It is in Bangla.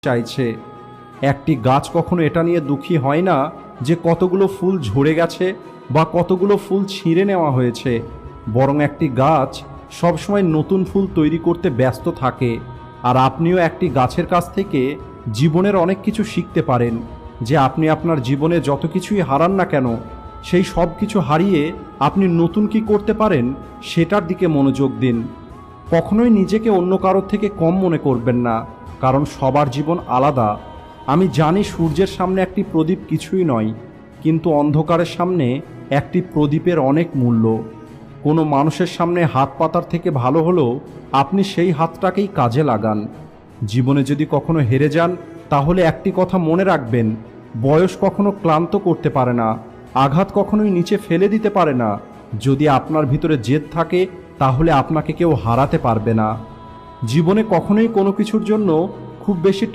চাইছে। একটি গাছ কখনো এটা নিয়ে দুঃখী হয় না যে কতগুলো ফুল ঝরে গেছে বা কতগুলো ফুল ছিঁড়ে নেওয়া হয়েছে, বরং একটি গাছ সবসময় নতুন ফুল তৈরি করতে ব্যস্ত থাকে। আর আপনিও একটি গাছের কাছ থেকে জীবনের অনেক কিছু শিখতে পারেন, যে আপনি আপনার জীবনে যত কিছুই হারান না কেন, সেই সব কিছু হারিয়ে আপনি নতুন কি করতে পারেন সেটার দিকে মনোযোগ দিন। কখনোই নিজেকে অন্য কারোর থেকে কম মনে করবেন না, কারণ সবার জীবন আলাদা। আমি জানি সূর্যের সামনে একটি প্রদীপ কিছুই নয়, কিন্তু অন্ধকারের সামনে একটি প্রদীপের অনেক মূল্য। কোনো মানুষের সামনে হাত পাতার থেকে ভালো হলো আপনি সেই হাতটাকেই কাজে লাগান। জীবনে যদি কখনো হেরে যান, তাহলে একটি কথা মনে রাখবেন, বয়স কখনো ক্লান্ত করতে পারে না, আঘাত কখনোই নিচে ফেলে দিতে পারে না। যদি আপনার ভিতরে জেদ থাকে, তাহলে আপনাকে কেউ হারাতে পারবে না। জীবনে কখনোই কোনো কিছুর জন্য খুব বেশি